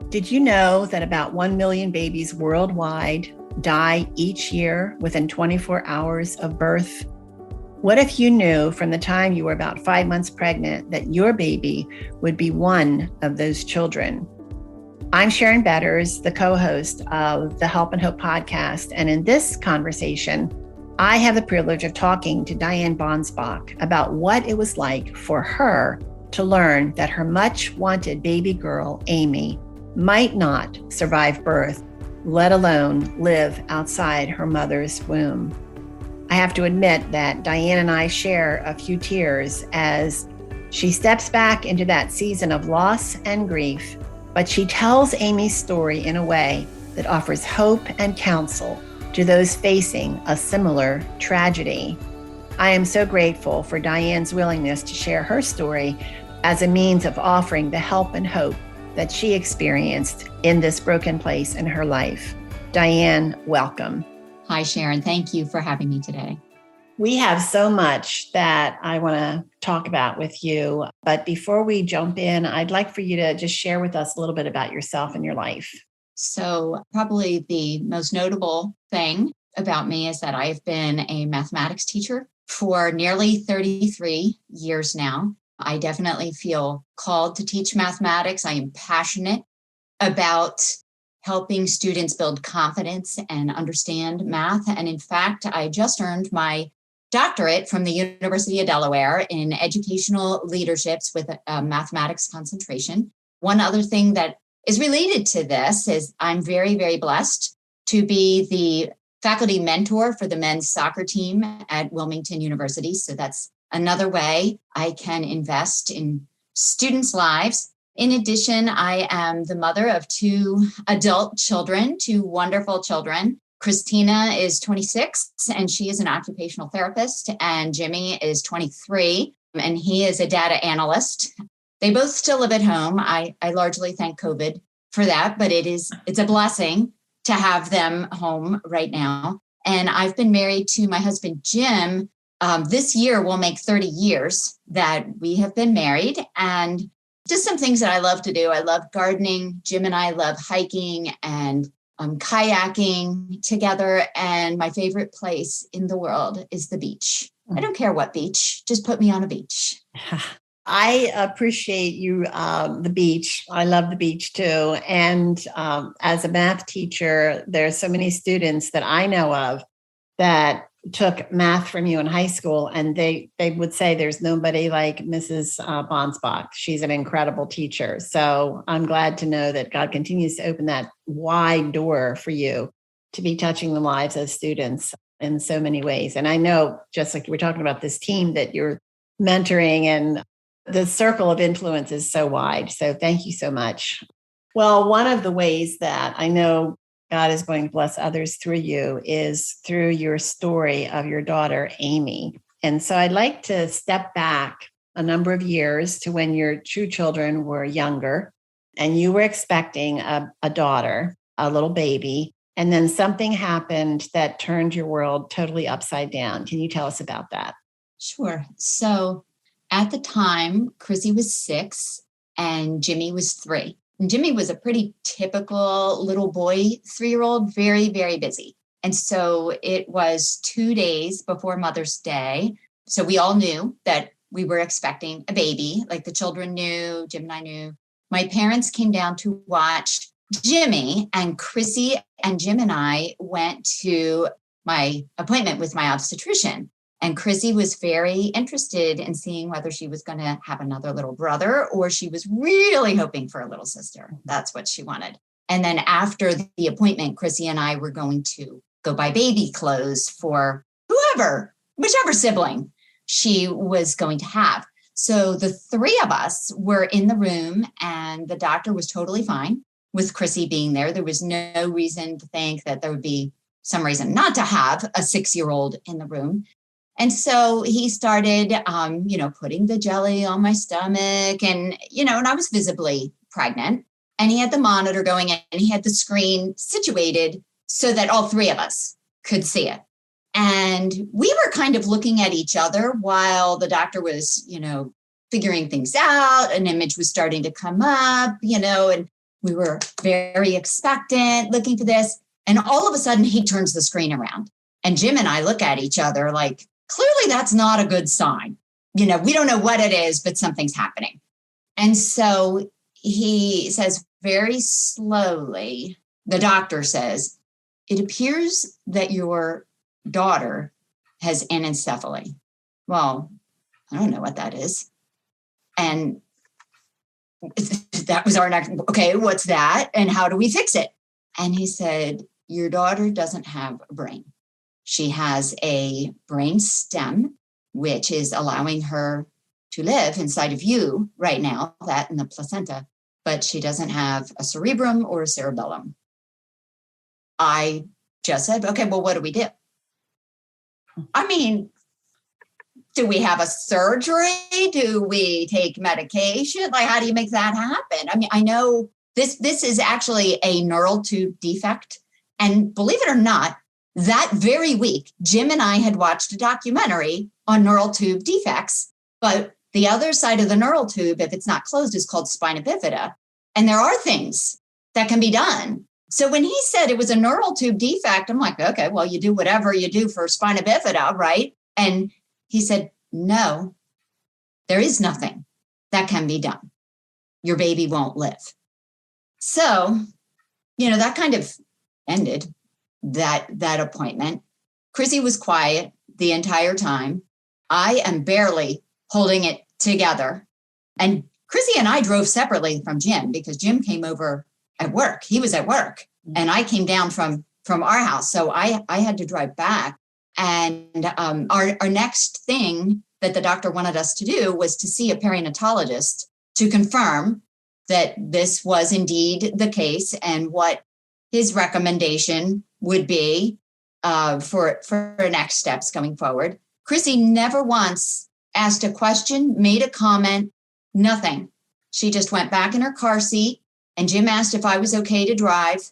Did you know that about 1 million babies worldwide die each year within 24 hours of birth? What if you knew from the time you were about 5 months pregnant that your baby would be one of those children? I'm Sharon Betters, the co-host of the Help and Hope podcast. And in this conversation, I have the privilege of talking to Diane Bansbach about what it was like for her to learn that her much wanted baby girl, Amy, might not survive birth, let alone live outside her mother's womb. I have to admit that Diane and I share a few tears as she steps back into that season of loss and grief, but she tells Amy's story in a way that offers hope and counsel to those facing a similar tragedy. I am so grateful for Diane's willingness to share her story as a means of offering the help and hope that she experienced in this broken place in her life. Diane, welcome. Hi, Sharon. Thank you for having me today. We have so much that I want to talk about with you. But before we jump in, I'd like for you to just share with us a little bit about yourself and your life. So probably the most notable thing about me is that I've been a mathematics teacher for nearly 33 years now. I definitely feel called to teach mathematics. I am passionate about helping students build confidence and understand math. And in fact, I just earned my doctorate from the University of Delaware in educational leaderships with a mathematics concentration. One other thing that is related to this is I'm very, very blessed to be the faculty mentor for the men's soccer team at Wilmington University. So that's another way I can invest in students' lives. In addition, I am the mother of 2 adult children, 2 wonderful children. Christina is 26 and she is an occupational therapist, and Jimmy is 23 and he is a data analyst. They both still live at home. I largely thank COVID for that, but it's a blessing to have them home right now. And I've been married to my husband, Jim. This year will make 30 years that we have been married, and just some things that I love to do. I love gardening. Jim and I love hiking and kayaking together. And my favorite place in the world is the beach. I don't care what beach, just put me on a beach. I appreciate you, the beach. I love the beach too. And as a math teacher, there's so many students that I know of that took math from you in high school, and they would say there's nobody like Mrs. Bansbach. She's an incredible teacher. So I'm glad to know that God continues to open that wide door for you to be touching the lives of students in so many ways. And I know, just like we're talking about this team that you're mentoring, and the circle of influence is so wide. So thank you so much. Well, one of the ways that I know God is going to bless others through you is through your story of your daughter, Amy. And so I'd like to step back a number of years to when your 2 children were younger and you were expecting a daughter, a little baby, and then something happened that turned your world totally upside down. Can you tell us about that? Sure. So at the time, Chrissy was 6 and Jimmy was 3. And Jimmy was a pretty typical little boy, 3-year-old, very, very busy. And so it was 2 days before Mother's Day. So we all knew that we were expecting a baby, like the children knew, Jim and I knew. My parents came down to watch Jimmy, and Chrissy and Jim and I went to my appointment with my obstetrician. And Chrissy was very interested in seeing whether she was going to have another little brother, or she was really hoping for a little sister. That's what she wanted. And then after the appointment, Chrissy and I were going to go buy baby clothes for whichever sibling she was going to have. So the 3 of us were in the room, and the doctor was totally fine with Chrissy being there. There was no reason to think that there would be some reason not to have a 6-year-old in the room. And so he started, putting the jelly on my stomach and I was visibly pregnant, and he had the monitor going and he had the screen situated so that all 3 of us could see it. And we were kind of looking at each other while the doctor was, figuring things out. An image was starting to come up, and We were very expectant, looking for this. And all of a sudden, he turns the screen around. And Jim and I look at each other like, clearly that's not a good sign. We don't know what it is, but something's happening. And so he says very slowly, the doctor says, it appears that your daughter has anencephaly. Well, I don't know what that is. And that was our next, okay, what's that? And how do we fix it? And he said, your daughter doesn't have a brain. She has a brain stem, which is allowing her to live inside of you right now, that and the placenta, but she doesn't have a cerebrum or a cerebellum. I just said, okay, well, what do we do? I mean, do we have a surgery? Do we take medication? Like, how do you make that happen? I mean, I know this is actually a neural tube defect. And believe it or not, that very week, Jim and I had watched a documentary on neural tube defects, but the other side of the neural tube, if it's not closed, is called spina bifida. And there are things that can be done. So when he said it was a neural tube defect, I'm like, okay, well, you do whatever you do for spina bifida, right? And he said, no, there is nothing that can be done. Your baby won't live. So, that kind of ended that appointment. Chrissy was quiet the entire time. I am barely holding it together. And Chrissy and I drove separately from Jim because Jim came over at work. He was at work and I came down from our house. So I had to drive back. And our next thing that the doctor wanted us to do was to see a perinatalogist to confirm that this was indeed the case and what his recommendation would be for next steps going forward. Chrissy never once asked a question, made a comment, nothing. She just went back in her car seat and Jim asked if I was okay to drive.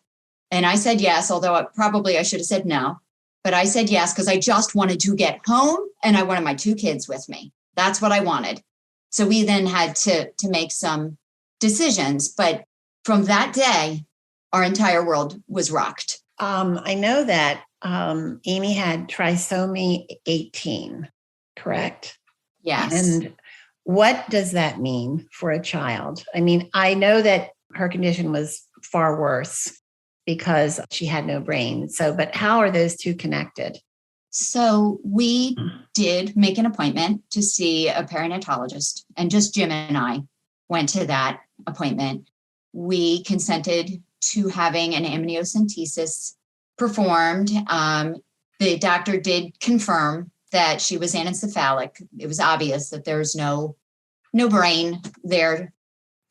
And I said yes, although I should have said no. But I said yes because I just wanted to get home and I wanted my 2 kids with me. That's what I wanted. So we then had to make some decisions. But from that day, our entire world was rocked. I know that Amy had trisomy 18, correct? Yes. And what does that mean for a child? I mean, I know that her condition was far worse because she had no brain. So, but how are those two connected? So we did make an appointment to see a perinatalogist, and just Jim and I went to that appointment. We consented to having an amniocentesis performed. The doctor did confirm that she was anencephalic. It was obvious that there's no brain there,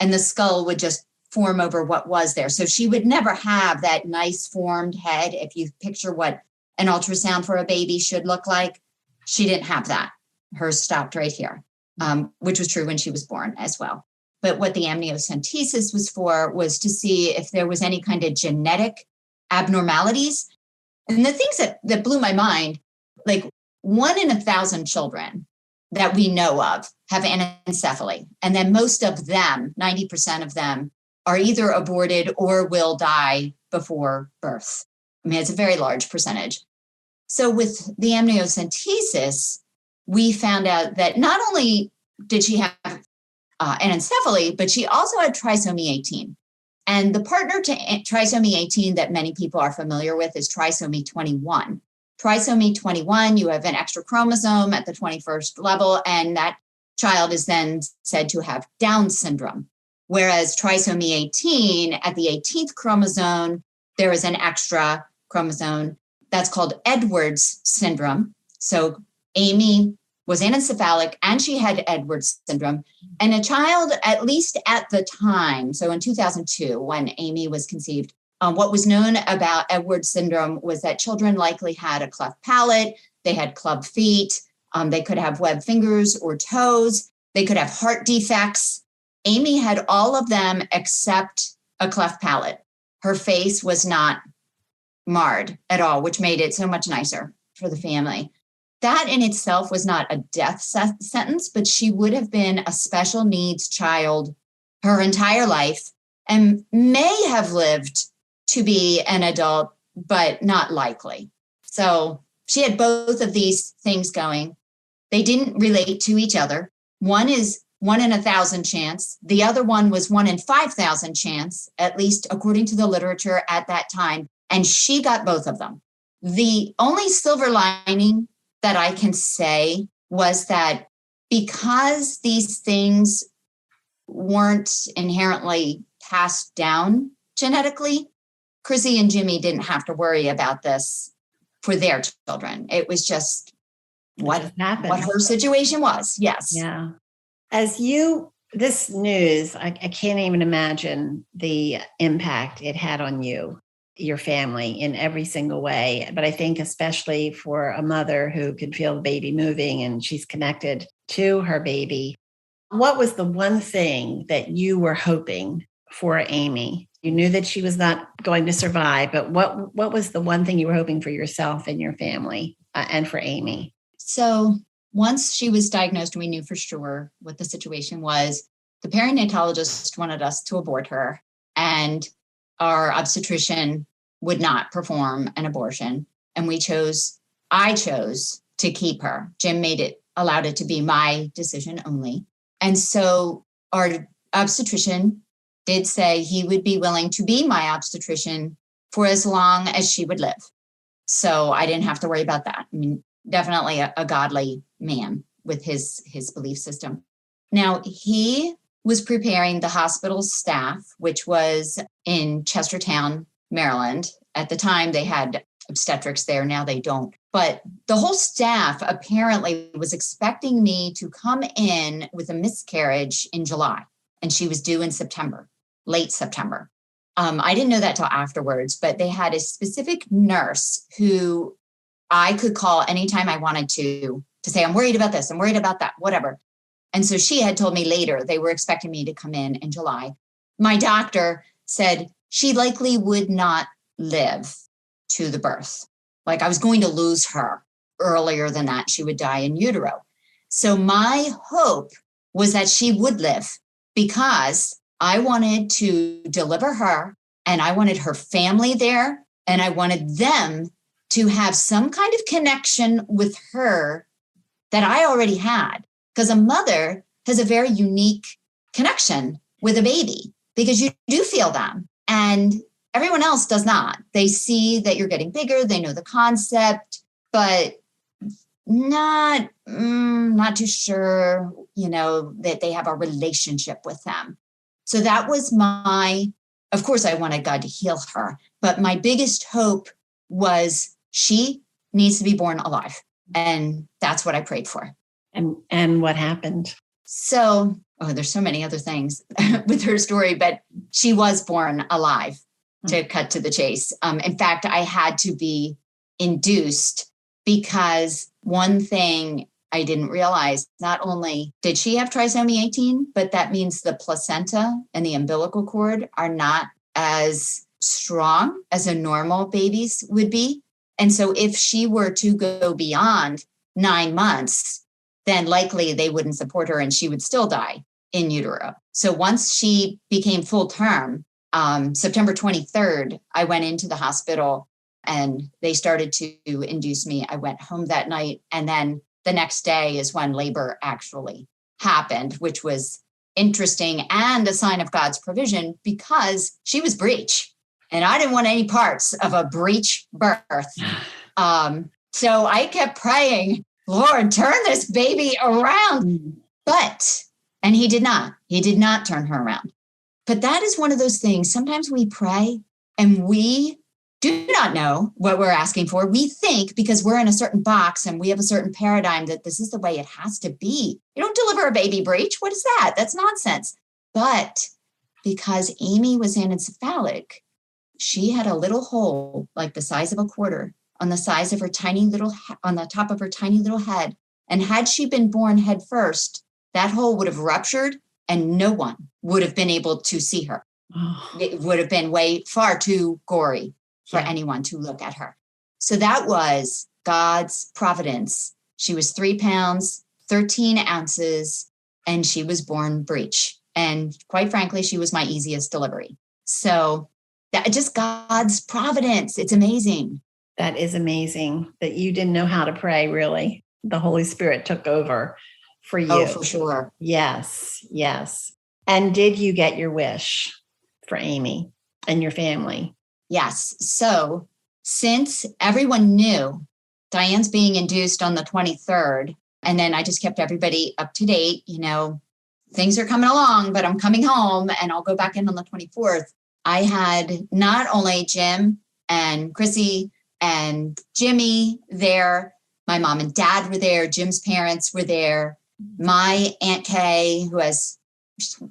and the skull would just form over what was there. So she would never have that nice formed head. If you picture what an ultrasound for a baby should look like, she didn't have that. Hers stopped right here, which was true when she was born as well. But what the amniocentesis was for was to see if there was any kind of genetic abnormalities. And the things that blew my mind, like 1 in 1,000 children that we know of have anencephaly. And then most of them, 90% of them, are either aborted or will die before birth. I mean, it's a very large percentage. So with the amniocentesis, we found out that not only did she have anencephaly, but she also had trisomy 18. And the partner to trisomy 18 that many people are familiar with is trisomy 21. Trisomy 21, you have an extra chromosome at the 21st level, and that child is then said to have Down syndrome. Whereas trisomy 18, at the 18th chromosome, there is an extra chromosome that's called Edwards syndrome. So Amy was anencephalic and she had Edwards syndrome. And a child, at least at the time, so in 2002, when Amy was conceived, what was known about Edwards syndrome was that children likely had a cleft palate, they had club feet, they could have webbed fingers or toes, they could have heart defects. Amy had all of them except a cleft palate. Her face was not marred at all, which made it so much nicer for the family. That in itself was not a death sentence, but she would have been a special needs child her entire life. and may have lived to be an adult, but not likely. So she had both of these things going. They didn't relate to each other. One is 1 in 1,000 chance. The other one was 1 in 5,000 chance, at least according to the literature at that time. And she got both of them. The only silver lining that I can say was that because these things weren't inherently passed down genetically, Chrissy and Jimmy didn't have to worry about this for their children. It was just what her situation was. Yes. Yeah. This news, I can't even imagine the impact it had on you, your family in every single way. But I think especially for a mother who could feel the baby moving and she's connected to her baby. What was the one thing that you were hoping for Amy? You knew that she was not going to survive, but what was the one thing you were hoping for yourself and your family and for Amy? So once she was diagnosed, we knew for sure what the situation was. The perinatologist wanted us to abort her, and our obstetrician would not perform an abortion. And I chose to keep her. Jim allowed it to be my decision only. And so our obstetrician did say he would be willing to be my obstetrician for as long as she would live. So I didn't have to worry about that. I mean, definitely a godly man with his belief system. Now, he was preparing the hospital staff, which was in Chestertown, Maryland. At the time, they had obstetrics there. Now they don't. But the whole staff apparently was expecting me to come in with a miscarriage in July, and she was due in September, late September. I didn't know that till afterwards, but they had a specific nurse who I could call anytime I wanted to say, I'm worried about this, I'm worried about that, whatever. And so she had told me later they were expecting me to come in July. My doctor said she likely would not live to the birth. Like I was going to lose her earlier than that. She would die in utero. So my hope was that she would live because I wanted to deliver her and I wanted her family there and I wanted them to have some kind of connection with her that I already had. Because a mother has a very unique connection with a baby because you do feel them and everyone else does not. They see that you're getting bigger. They know the concept, but not too sure, that they have a relationship with them. So that was of course, I wanted God to heal her, but my biggest hope was she needs to be born alive. And that's what I prayed for. And what happened? So, there's so many other things with her story, but she was born alive, to cut to the chase. In fact, I had to be induced because one thing I didn't realize, not only did she have trisomy 18, but that means the placenta and the umbilical cord are not as strong as a normal baby's would be. And so if she were to go beyond 9 months, then likely they wouldn't support her and she would still die in utero. So once she became full term, September 23rd, I went into the hospital and they started to induce me. I went home that night. And then the next day is when labor actually happened, which was interesting and a sign of God's provision because she was breech. And I didn't want any parts of a breech birth. So I kept praying, Lord, turn this baby around. And he did not turn her around. But that is one of those things. Sometimes we pray and we do not know what we're asking for. We think because we're in a certain box and we have a certain paradigm that this is the way it has to be. You don't deliver a baby breech. What is that? That's nonsense. But because Amy was anencephalic, she had a little hole like the size of a quarter on the size of her on the top of her tiny little head. And had she been born head first, that hole would have ruptured and no one would have been able to see her. It would have been far too gory for anyone to look at her. So that was God's providence. She was 3 pounds, 13 ounces, and she was born breech. And quite frankly, she was my easiest delivery. So that just God's providence. It's amazing. That is amazing that you didn't know how to pray, really. The Holy Spirit took over for you. Oh, for sure. Yes, yes. And did you get your wish for Amy and your family? Yes. So since everyone knew Diane's being induced on the 23rd, and then I just kept everybody up to date, things are coming along, but I'm coming home and I'll go back in on the 24th. I had not only Jim and Chrissy and Jimmy there, my mom and dad were there, Jim's parents were there, my Aunt Kay,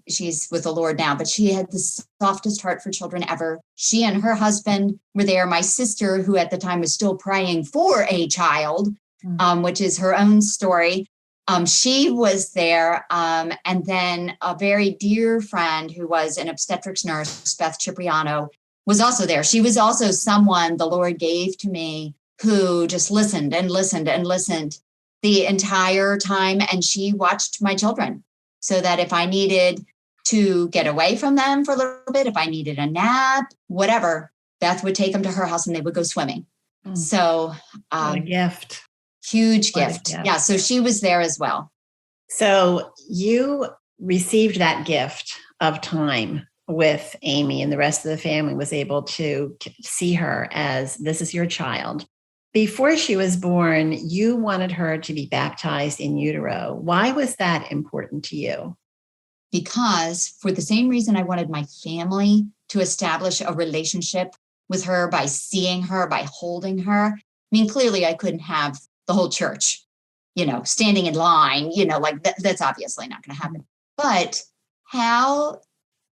she's with the Lord now, but she had the softest heart for children ever. She and her husband were there. My sister, who at the time was still praying for a child, which is her own story, she was there. And then a very dear friend who was an obstetrics nurse, Beth Cipriano, was also there. She was also someone the Lord gave to me who just listened and listened and listened the entire time. And she watched my children so that if I needed to get away from them for a little bit, if I needed a nap, whatever, Beth would take them to her house and they would go swimming. So what a gift. Huge gift. Yeah. So she was there as well. So you received that gift of time with Amy, and the rest of the family was able to see her as this is your child. Before she was born, you wanted her to be baptized in utero. Why was that important to you? Because for the same reason I wanted my family to establish a relationship with her by seeing her, by holding her. I mean, clearly I couldn't have the whole church, standing in line, that's obviously not going to happen. But how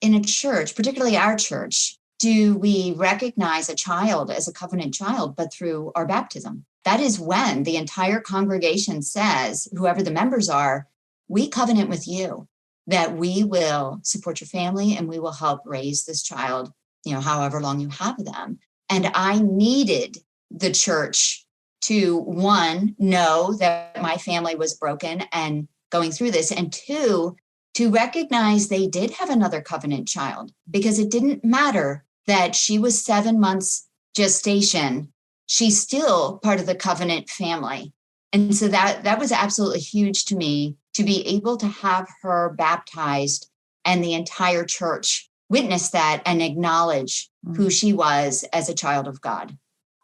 in a church, particularly our church, do we recognize a child as a covenant child, but through our baptism? That is when the entire congregation says, whoever the members are, we covenant with you that we will support your family and we will help raise this child, however long you have them. And I needed the church to, one, know that my family was broken and going through this, and two, to recognize they did have another covenant child, because it didn't matter that she was 7 months gestation. She's still part of the covenant family. And so that was absolutely huge to me, to be able to have her baptized and the entire church witness that and acknowledge who she was as a child of God.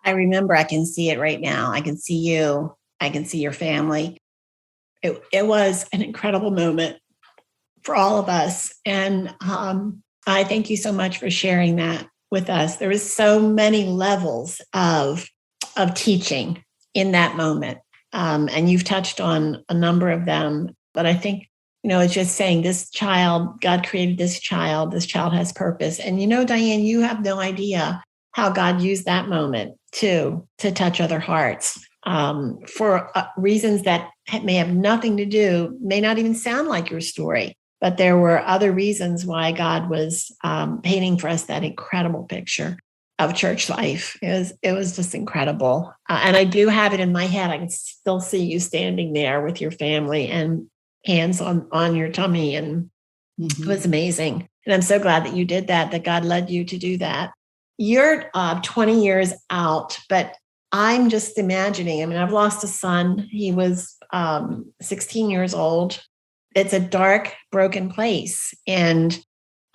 I remember, I can see it right now. I can see you. I can see your family. It was an incredible moment for all of us. And I thank you so much for sharing that with us. There was so many levels of teaching in that moment. And you've touched on a number of them. But I think, it's just saying this child, God created this child has purpose. And Diane, you have no idea how God used that moment to touch other hearts for reasons that may have nothing to do, may not even sound like your story. But there were other reasons why God was painting for us that incredible picture of church life. It was just incredible. And I do have it in my head. I can still see you standing there with your family and hands on your tummy. And it was amazing. And I'm so glad that you did that God led you to do that. You're 20 years out, but I'm just imagining, I've lost a son. He was 16 years old. It's a dark, broken place. And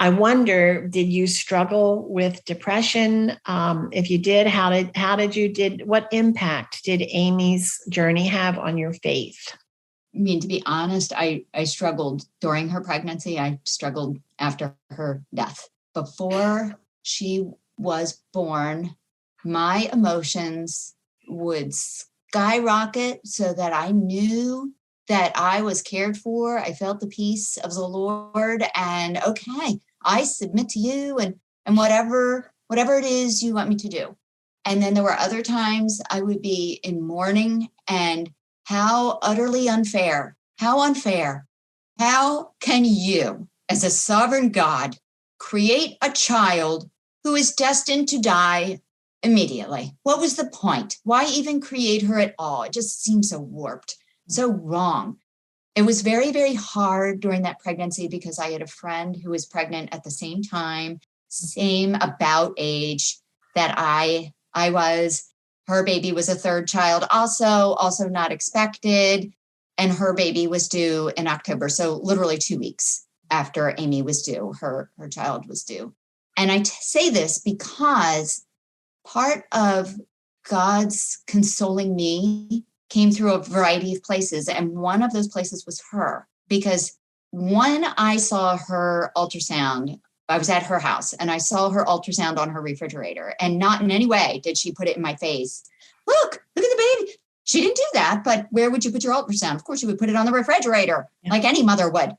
I wonder, did you struggle with depression? If you did, what impact did Amy's journey have on your faith? I mean, to be honest, I struggled during her pregnancy. I struggled after her death. Before she was born, my emotions would skyrocket so that I knew that I was cared for. I felt the peace of the Lord, and okay, I submit to you and whatever it is you want me to do. And then there were other times I would be in mourning, and how utterly unfair, how can you, as a sovereign God, create a child who is destined to die immediately? What was the point? Why even create her at all? It just seems so warped, so wrong. It was very, very hard during that pregnancy because I had a friend who was pregnant at the same time, same about age that I was. Her baby was a third child, also not expected. And her baby was due in October. So literally 2 weeks after Amy was due, her child was due. And I say this because part of God's consoling me came through a variety of places. And one of those places was her, because when I saw her ultrasound, I was at her house and I saw her ultrasound on her refrigerator, and not in any way did she put it in my face. Look at the baby. She didn't do that, but where would you put your ultrasound? Of course, you would put it on the refrigerator, like any mother would.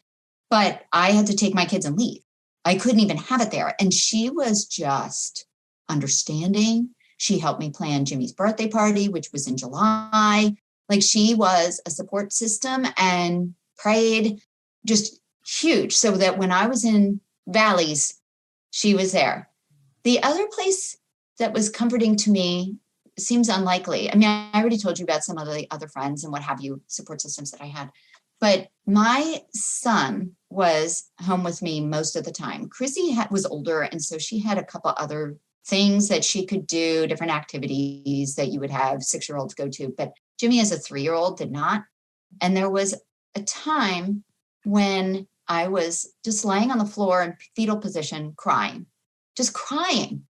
But I had to take my kids and leave. I couldn't even have it there. And she was just understanding. She helped me plan Jimmy's birthday party, which was in July. Like, she was a support system and prayed, just huge. So that when I was in valleys, she was there. The other place that was comforting to me seems unlikely. I mean, I already told you about some of the other friends and what have you, support systems that I had. But my son was home with me most of the time. Chrissy was older, and so she had a couple other things that she could do, different activities that you would have 6-year-olds go to. But Jimmy, as a 3-year-old, did not. And there was a time when I was just laying on the floor in fetal position, crying, just crying.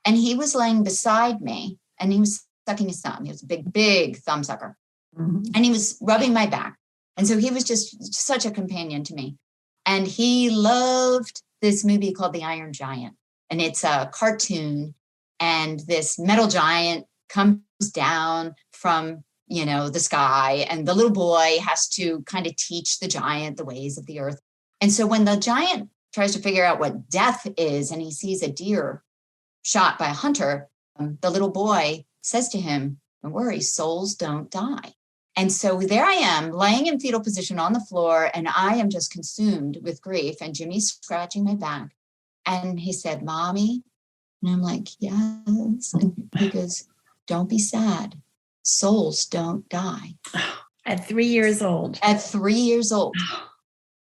And he was laying beside me, and he was sucking his thumb. He was a big, big thumb sucker. Mm-hmm. And he was rubbing my back. And so he was just such a companion to me. And he loved this movie called The Iron Giant. And it's a cartoon. And this metal giant comes down from, the sky. And the little boy has to kind of teach the giant the ways of the earth. And so when the giant tries to figure out what death is, and he sees a deer shot by a hunter, the little boy says to him, "Don't worry, souls don't die." And so there I am, laying in fetal position on the floor, and I am just consumed with grief. And Jimmy's scratching my back. And he said, "Mommy." And I'm like, "Yes." And he goes, "Don't be sad. Souls don't die." At 3 years old. At 3 years old.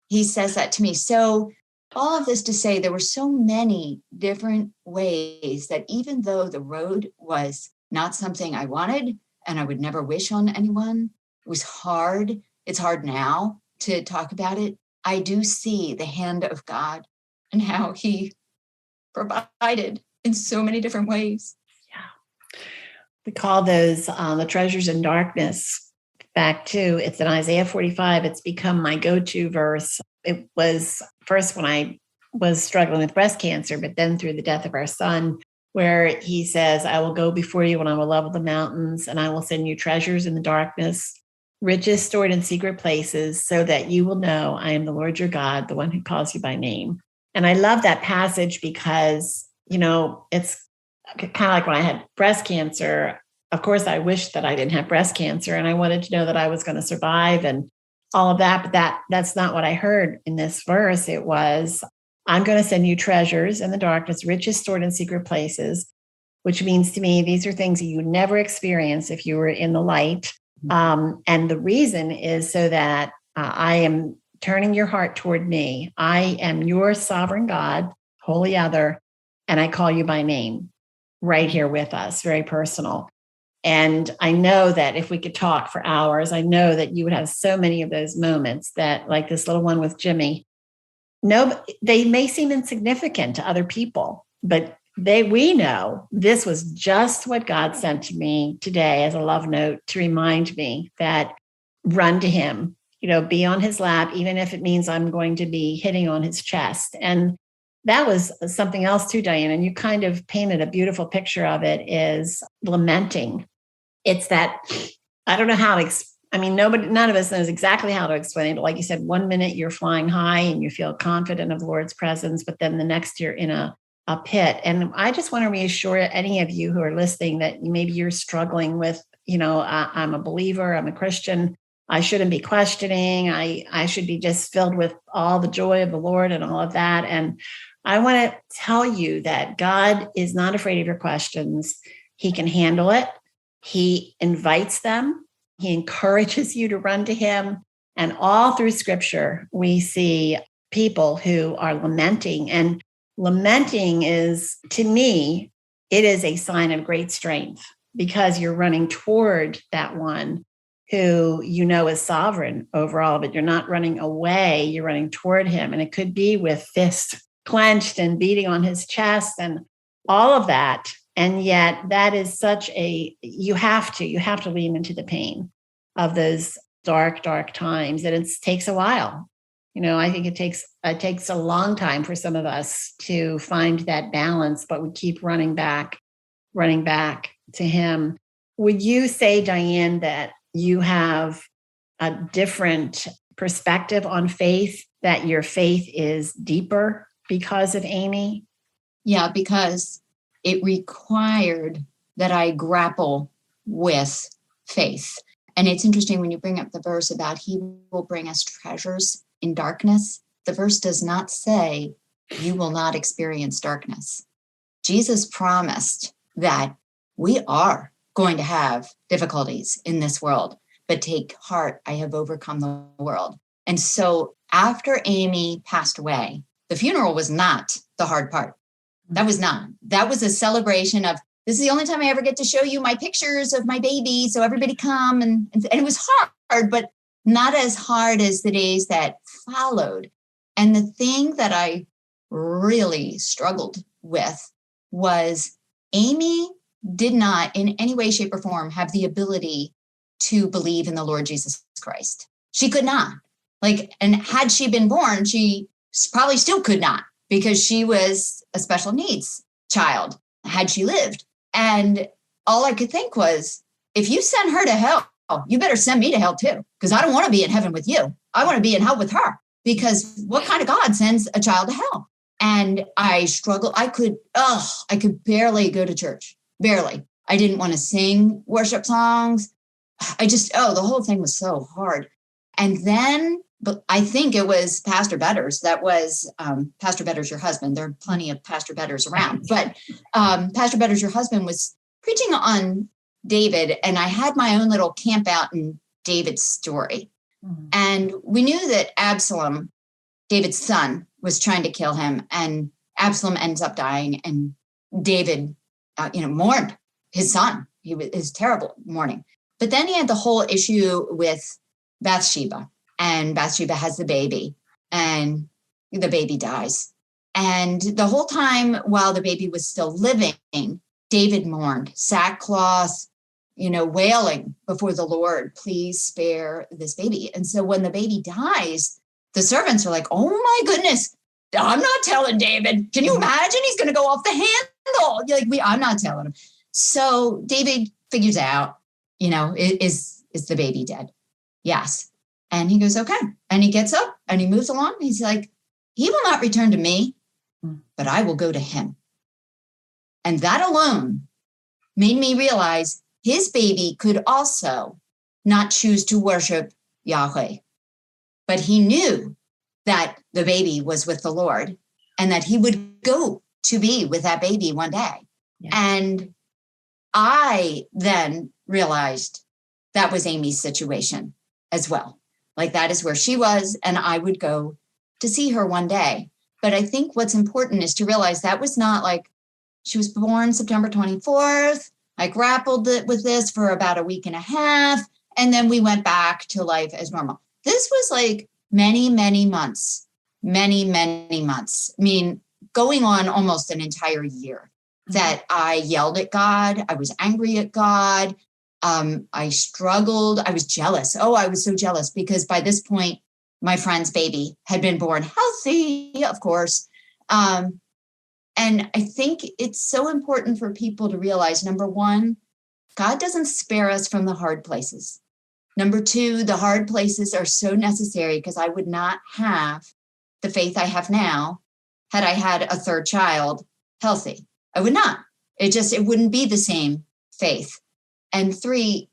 He says that to me. So all of this to say, there were so many different ways that even though the road was not something I wanted and I would never wish on anyone, it was hard. It's hard now to talk about it. I do see the hand of God and how he provided in so many different ways. Yeah. We call those the treasures in darkness. Back to, it's in Isaiah 45. It's become my go-to verse. It was first when I was struggling with breast cancer, but then through the death of our son, where he says, "I will go before you and I will level the mountains, and I will send you treasures in the darkness, riches stored in secret places, so that you will know I am the Lord your God, the one who calls you by name." And I love that passage because, it's kind of like when I had breast cancer. Of course, I wished that I didn't have breast cancer, and I wanted to know that I was going to survive and all of that. But that's not what I heard in this verse. It was, "I'm going to send you treasures in the darkness, riches stored in secret places," which means to me, these are things that you would never experience if you were in the light. And the reason is so that I am turning your heart toward me. I am your sovereign God, holy other, and I call you by name right here with us, very personal. And I know that if we could talk for hours, I know that you would have so many of those moments that, like this little one with Jimmy, they may seem insignificant to other people, but we know this was just what God sent to me today as a love note to remind me that run to him, be on his lap, even if it means I'm going to be hitting on his chest. And that was something else too, Diane, and you kind of painted a beautiful picture of it, is lamenting. It's that, I don't know how to, none of us knows exactly how to explain it. But like you said, 1 minute you're flying high and you feel confident of the Lord's presence, but then the next you're in a pit. And I just want to reassure any of you who are listening that maybe you're struggling with, I'm a believer, I'm a Christian, I shouldn't be questioning, I should be just filled with all the joy of the Lord and all of that. And I want to tell you that God is not afraid of your questions. He can handle it. He invites them. He encourages you to run to him. And all through scripture, we see people who are lamenting. And lamenting is, to me, it is a sign of great strength because you're running toward that one who you know is sovereign over all, but you're not running away, you're running toward him. And it could be with fists clenched and beating on his chest and all of that. And yet that is such you have to lean into the pain of those dark, dark times. And it takes a while. I think it takes a long time for some of us to find that balance, but we keep running back to him. Would you say, Diane, that you have a different perspective on faith, that your faith is deeper because of Amy? Yeah, because it required that I grapple with faith. And it's interesting when you bring up the verse about he will bring us treasures in darkness. The verse does not say you will not experience darkness. Jesus promised that we are going to have difficulties in this world, but take heart, I have overcome the world. And so after Amy passed away, the funeral was not the hard part. That was not. That was a celebration of, this is the only time I ever get to show you my pictures of my baby. So everybody come. And it was hard, but not as hard as the days that followed. And the thing that I really struggled with was Amy did not in any way, shape, or form have the ability to believe in the Lord Jesus Christ. She could not. And had she been born, she probably still could not, because she was a special needs child had she lived. And all I could think was, if you send her to hell, you better send me to hell too, because I don't want to be in heaven with you. I want to be in hell with her, because what kind of God sends a child to hell? And I struggled. I could barely go to church. Barely. I didn't want to sing worship songs. The whole thing was so hard. And then, but I think it was Pastor Betters. That was Pastor Betters, your husband. There are plenty of Pastor Betters around, but Pastor Betters, your husband, was preaching on David. And I had my own little camp out in David's story. Mm-hmm. And we knew that Absalom, David's son, was trying to kill him. And Absalom ends up dying. And David, mourned his son. His terrible mourning. But then he had the whole issue with Bathsheba. And Bathsheba has the baby. And the baby dies. And the whole time while the baby was still living, David mourned, sackcloth, wailing before the Lord, please spare this baby. And so when the baby dies, the servants are like, oh my goodness, I'm not telling David. Can you imagine? He's going to go off the handle. I'm not telling him. So David figures out, is the baby dead? Yes. And he goes, okay. And he gets up and he moves along. He's like, he will not return to me, but I will go to him. And that alone made me realize his baby could also not choose to worship Yahweh. But he knew that the baby was with the Lord and that he would go to be with that baby one day. Yeah. And I then realized that was Amy's situation as well. That is where she was, and I would go to see her one day. But I think what's important is to realize that was not she was born September 24th. I grappled with this for about a week and a half, and then we went back to life as normal. This was many, many months, many, many months. I mean, going on almost an entire year that I yelled at God. I was angry at God. I struggled. I was jealous. Oh, I was so jealous because by this point, my friend's baby had been born healthy, of course. And I think it's so important for people to realize, number one, God doesn't spare us from the hard places. Number two, the hard places are so necessary because I would not have the faith I have now had I had a third child healthy. I would not. It wouldn't be the same faith. And three,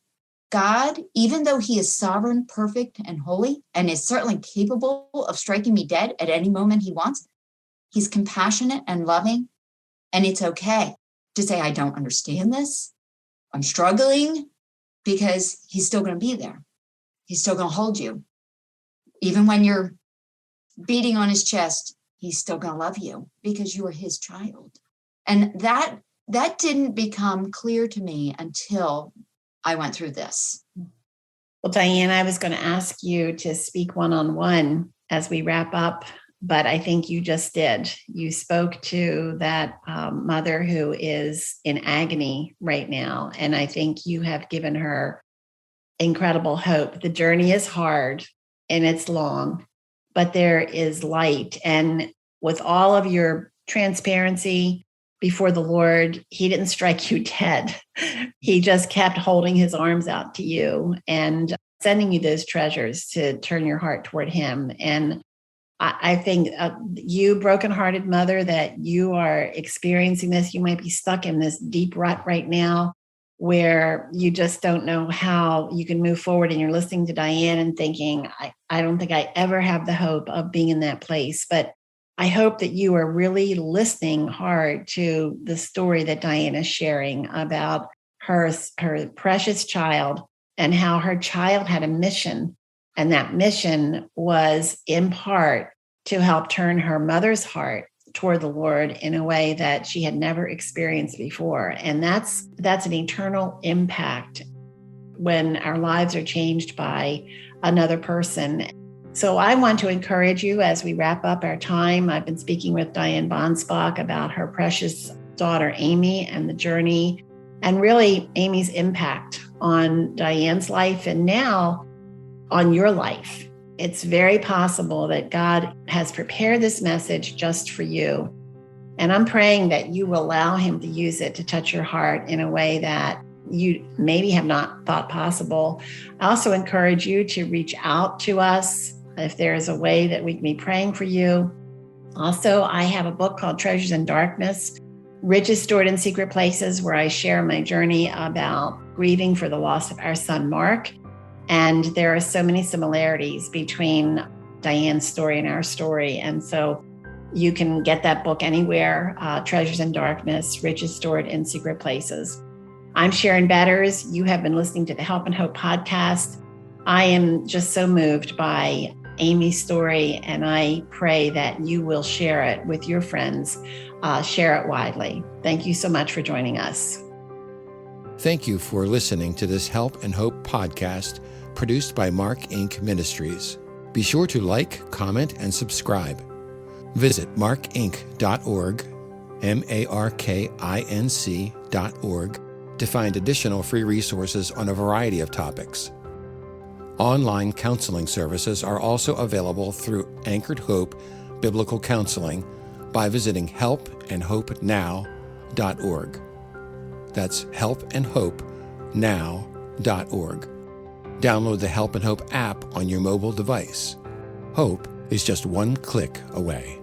God, even though he is sovereign, perfect, and holy, and is certainly capable of striking me dead at any moment he wants, he's compassionate and loving. And it's okay to say, I don't understand this. I'm struggling, because he's still going to be there. He's still going to hold you. Even when you're beating on his chest, he's still going to love you because you are his child. And that didn't become clear to me until I went through this. Well, Diane, I was going to ask you to speak one-on-one as we wrap up, but I think you just did. You spoke to that mother who is in agony right now, and I think you have given her incredible hope. The journey is hard and it's long, but there is light. And with all of your transparency before the Lord, he didn't strike you dead. He just kept holding his arms out to you and sending you those treasures to turn your heart toward him. And I think you, brokenhearted mother, that you are experiencing this, you might be stuck in this deep rut right now where you just don't know how you can move forward. And you're listening to Diane and thinking, I don't think I ever have the hope of being in that place. But I hope that you are really listening hard to the story that Diane is sharing about her precious child and how her child had a mission. And that mission was in part to help turn her mother's heart toward the Lord in a way that she had never experienced before. And that's an eternal impact when our lives are changed by another person. So I want to encourage you as we wrap up our time. I've been speaking with Diane Bansbach about her precious daughter, Amy, and the journey, and really Amy's impact on Diane's life and now on your life. It's very possible that God has prepared this message just for you. And I'm praying that you will allow him to use it to touch your heart in a way that you maybe have not thought possible. I also encourage you to reach out to us if there is a way that we can be praying for you. Also, I have a book called Treasures in Darkness, Riches Stored in Secret Places, where I share my journey about grieving for the loss of our son, Mark. And there are so many similarities between Diane's story and our story. And so you can get that book anywhere, Treasures in Darkness, Riches Stored in Secret Places. I'm Sharon Betters. You have been listening to the Help and Hope podcast. I am just so moved by Amy's story, and I pray that you will share it with your friends, share it widely. Thank you so much for joining us. Thank you for listening to this Help and Hope podcast produced by Mark Inc. Ministries. Be sure to like, comment, and subscribe. Visit markinc.org, markinc.org, to find additional free resources on a variety of topics. Online counseling services are also available through Anchored Hope Biblical Counseling by visiting helpandhopenow.org. That's helpandhopenow.org. Download the Help and Hope app on your mobile device. Hope is just one click away.